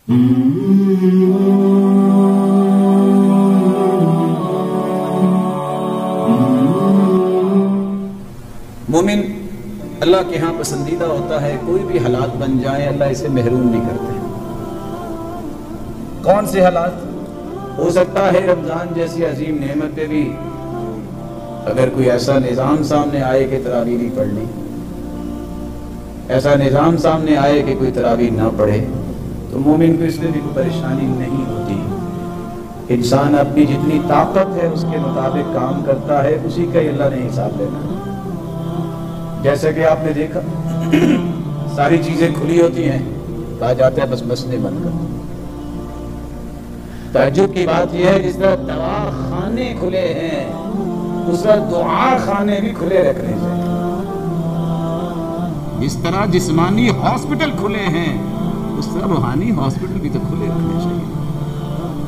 مومن اللہ کے ہاں پسندیدہ ہوتا ہے، کوئی بھی حالات بن جائیں اللہ اسے محروم نہیں کرتے۔ کون سے حالات؟ ہو سکتا ہے رمضان جیسی عظیم نعمت پہ بھی اگر کوئی ایسا نظام سامنے آئے کہ تراویح نہیں پڑھنی، ایسا نظام سامنے آئے کہ کوئی تراویح نہ پڑھے، تو مومن کو اس میں بھی کوئی پریشانی نہیں ہوتی۔ انسان اپنی جتنی طاقت ہے اس کے مطابق کام کرتا ہے، اسی کا ہی اللہ نے حساب لینا۔ جیسے کہ آپ نے دیکھا ساری چیزیں کھلی ہوتی ہیں، کہا جاتا ہے بس مسجدیں بند کر۔ تعجب کی بات یہ ہے جس طرح دوا خانے کھلے ہیں اس طرح دعا خانے بھی کھلے رکھنے چاہیے، جس طرح جسمانی ہاسپٹل کھلے ہیں اس طرح روحانی ہاسپٹل بھی تو کھلے رکھنے چاہیے۔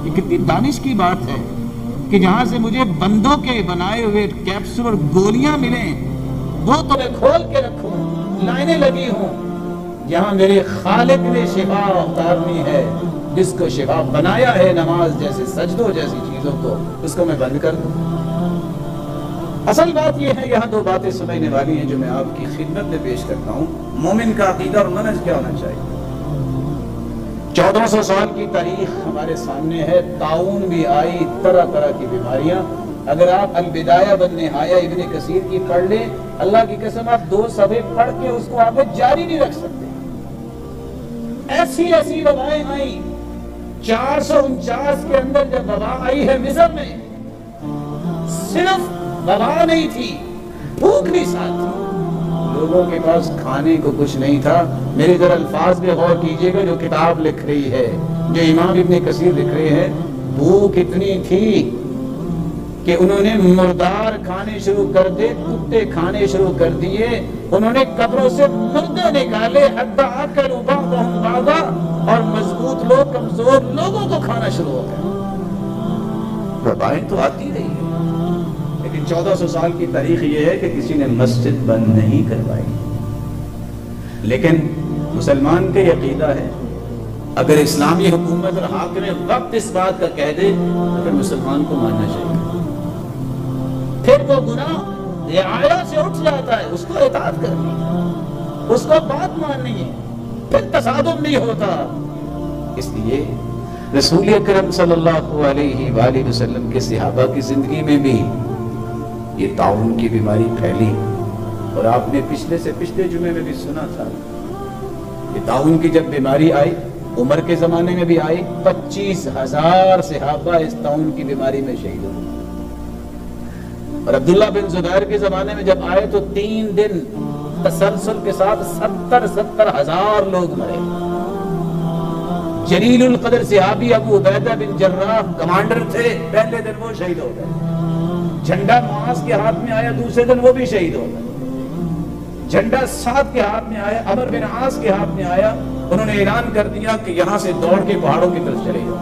یہ کتنی دانش کی بات ہے کہ جہاں سے مجھے بندوں کے بنائے ہوئے کیپسول اور گولیاں ملیں وہ تو میں کھول کے رکھوں، لائنیں لگی ہوں، جہاں میرے خالق نے شفا اتارنی ہے، جس کو شفا بنایا ہے نماز جیسے سجدوں جیسی چیزوں کو، اس کو میں بند کر دوں۔ اصل بات یہ ہے، یہاں دو باتیں سمجھنے والی ہیں جو میں آپ کی خدمت میں پیش کرتا ہوں۔ مومن کا عقیدہ اور منہج کیا ہونا چاہیے؟ 1400 سال کی تاریخ ہمارے سامنے ہے، طاعون بھی آئی، طرح طرح کی بیماریاں۔ اگر آپ البدایہ والنہایہ ابن کثیر کی پڑھ لیں، اللہ کی قسم آپ 2 صفحے پڑھ کے اس کو آپ جاری نہیں رکھ سکتے۔ ایسی ایسی وبائیں آئیں، 449 کے اندر جب وبا آئی ہے مصر میں، صرف وبا نہیں تھی، بھوک بھی ساتھ تھی، لوگوں کے پاس کھانے کو کچھ نہیں تھا۔ میرے ذرا الفاظ پہ غور کیجئے گا جو کتاب لکھ رہی ہے، جو امام ابن کثیر لکھ رہے ہیں، بھوک اتنی تھی کہ انہوں نے مردار کھانے شروع کر دے، کتے کھانے شروع کر دیے، انہوں نے قبروں سے مردے نکالے، حتی آکلوا بعضهم بعضا، اور مضبوط لوگ کمزور لوگوں کو کھانا شروع ہو گئے۔ وبائیں تو آتی رہی ہے، لیکن 1400 سال کی تاریخ یہ ہے کہ کسی نے مسجد بند نہیں کروائی۔ لیکن مسلمان کا یہ عقیدہ ہے، اگر اسلامی حکومت اور حاکم وقت اس بات کا کہہ دے تو پھر مسلمان کو ماننا چاہیے۔ پھر وہ گناہ رعایت سے اٹھ جاتا ہے، اس کو اطاعت کرنی ہے، اس کو بات ماننی ہے، پھر تصادم نہیں ہوتا۔ اس لیے رسول اکرم صلی اللہ علیہ وآلہ وسلم کے صحابہ کی زندگی میں بھی یہ طاعون کی بیماری پھیلی، اور آپ نے پچھلے سے پچھلے جمعے میں بھی سنا تھا یہ طاعون کی جب بیماری آئی، عمر کے زمانے میں بھی آئی، 25,000 صحابہ اس طاعون کی بیماری میں شہید ہوئے، اور عبداللہ بن زبیر کے زمانے میں جب آئے تو 3 دن تسلسل کے ساتھ 70,000 لوگ مرے۔ جلیل القدر صحابی ابو عبیدہ بن جراح کمانڈر تھے، پہلے دن وہ شہید ہو گئے۔ جھنڈا معاذ کے ہاتھ میں آیا، دوسرے دن وہ بھی شہید ہو گئے۔ جھنڈا سعد کے ہاتھ میں آیا، عمرو بن عاص کے ہاتھ میں آیا، انہوں نے اعلان کر دیا کہ یہاں سے دوڑ کے پہاڑوں کی طرف چلے جاؤ،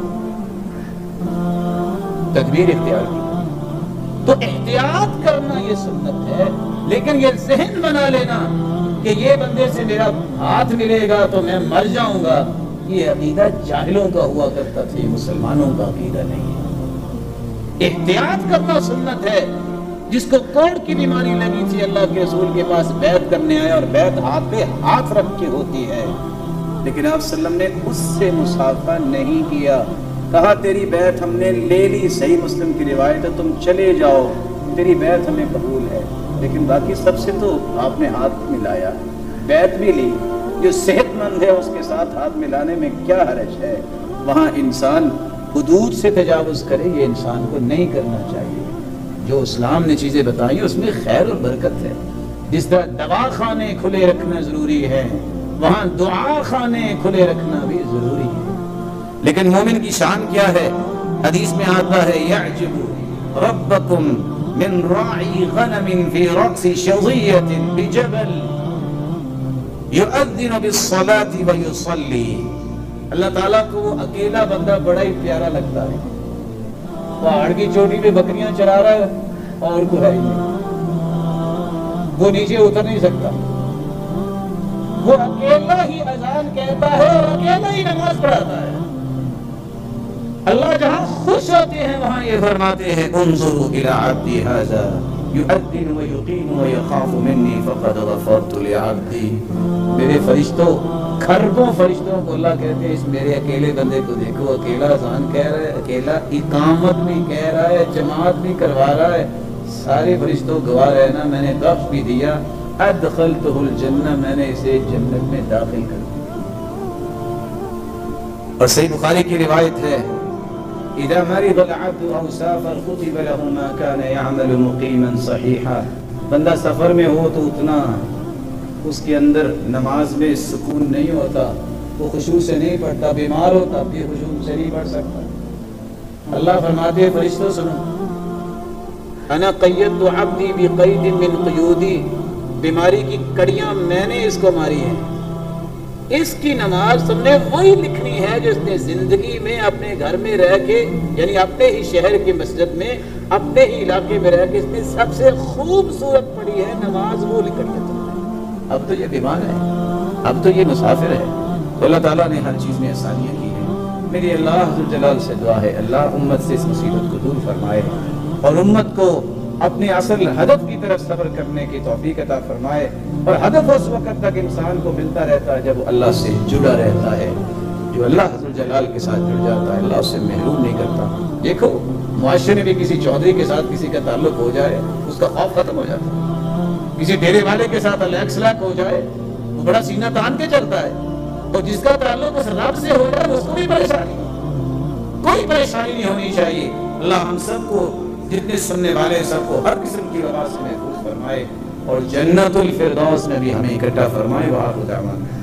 تدبیر اختیار کی۔ تو احتیاط کرنا یہ سنت ہے، لیکن یہ ذہن بنا لینا کہ یہ بندے سے میرا ہاتھ ملے گا تو میں مر جاؤں گا، یہ عقیدہ جاہلوں کا ہوا کرتا تھا، مسلمانوں کا عقیدہ نہیں ہے۔ احتیاط کرنا سنت ہے۔ جس کو کوڑ کی بیماری لگی تھی اللہ کے رسول کے پاس بیعت کرنے آیا، اور بیعت ہاتھ پہ ہاتھ رکھ کے ہوتی ہے، لیکن آپ صلی اللہ علیہ وسلم نے اس سے مصافحہ نہیں کیا، کہا تیری بیعت ہم نے لے لی، صحیح مسلم کی روایت ہے، تم چلے جاؤ، تیری بیعت ہمیں قبول ہے، لیکن باقی سب سے تو آپ نے ہاتھ ملایا، بیعت بھی لی۔ جو صحت مند ہے اس کے ساتھ ہاتھ ملانے میں کیا حرج ہے؟ وہاں انسان حدود سے تجاوز کرے، یہ انسان کو نہیں کرنا چاہیے۔ جو اسلام نے چیزیں بتائی اس میں خیر اور برکت ہے۔ جس طرح دوا خانے کھلے رکھنا ضروری ہے، وہاں دعا خانے کھلے رکھنا بھی ضروری ہے۔ لیکن مومن کی شان کیا ہے؟ حدیث میں آتا ہے یعجب ربکم من راعی غنم فی رأس شظیۃ بجبل یؤذن بالصلاة ویصلی۔ اللہ تعالیٰ کو وہ اکیلا بندہ بڑا ہی پیارا لگتا ہے، پہاڑ کی چوٹی پہ بکریاں چرا رہا ہے اور کوئی ہے نہیں، وہ نیچے اتر نہیں سکتا، وہ اکیلا ہی اذان کہتا ہے اور اکیلا ہی نماز پڑھاتا ہے۔ اللہ جہاں خوش ہوتے ہیں وہاں یہ فرماتے ہیں انظروا الی عبدی ھذا یؤذن ویقیم ویخاف منی فقد غفرت لعبدی. میرے فرشتوں، کھربوں فرشتوں کو اللہ کہتے ہیں اس میرے اکیلے بندے کو دیکھو، اکیلا اذان کہہ رہا ہے، اکیلا اقامت بھی کہہ رہا ہے، جماعت بھی کروا رہا ہے، سارے فرشتوں گواہ رہنا میں نے بخش بھی دیا. ادخلتہ الجنہ، میں نے اسے جنت میں داخل کر دیا. اور صحیح بخاری کی روایت ہے اذا مرض العبد او سافر كتب له ما كان يعمل مقيما صحيحا. بندہ سفر میں ہو تو اتنا اس کے اندر نماز میں سکون نہیں ہوتا، وہ خشوع سے نہیں پڑھتا، بیمار ہوتا بھی خشوع سے نہیں پڑھ سکتا. اللہ فرماتے ہیں فرشتوں سنو، انا قیدت عبدی بقید من قیودی، بیماری کی کڑیاں میں نے اس کو ماری ہیں. اس کی نماز تم نے وہی لکھنی ہے جو اس نے زندگی میں اپنے گھر میں رہ کے، یعنی اپنے ہی شہر کی مسجد میں، اپنے ہی علاقے میں رہ کے اس نے سب سے خوبصورت پڑھی ہے نماز، وہ لکھنی ہے تم نے. اب تو یہ بیمار ہے، اب تو یہ مسافر ہے، تو اللہ تعالیٰ نے ہر چیز میں آسانیاں کی ہیں. میری اللہ عز جلال سے دعا ہے اللہ امت سے اس مصیبت کو دور فرمائے اور امت کو اپنے اصل ہدف کی طرف صبر کرنے کی توفیق عطا فرمائے. اور ہدف اس وقت تک انسان کو ملتا رہتا ہے جب وہ اللہ سے جڑا رہتا ہے. جو اللہ عز جلال کے ساتھ جڑ جاتا ہے اللہ اس سے محروم نہیں کرتا. دیکھو معاشرے میں کسی چودھری کے ساتھ کسی کا تعلق ہو جائے اس کا خوف ختم ہو جاتا ہے. کسی ڈیرے والے کے ساتھ الیک سلیک ہو جائے وہ بڑا سینہ تان کے چلتا ہے. اور جس کا تعلق اس رب سے ہو جائے اس کو بھی پریشانی، کوئی پریشانی نہیں ہونی چاہیے. اللہ ہم سب کو، جتنے سننے والے سب کو ہر قسم کی وبا سے محفوظ فرمائے اور جنت الفردوس میں بھی ہمیں اکٹھا فرمائے. وآخر دعوانا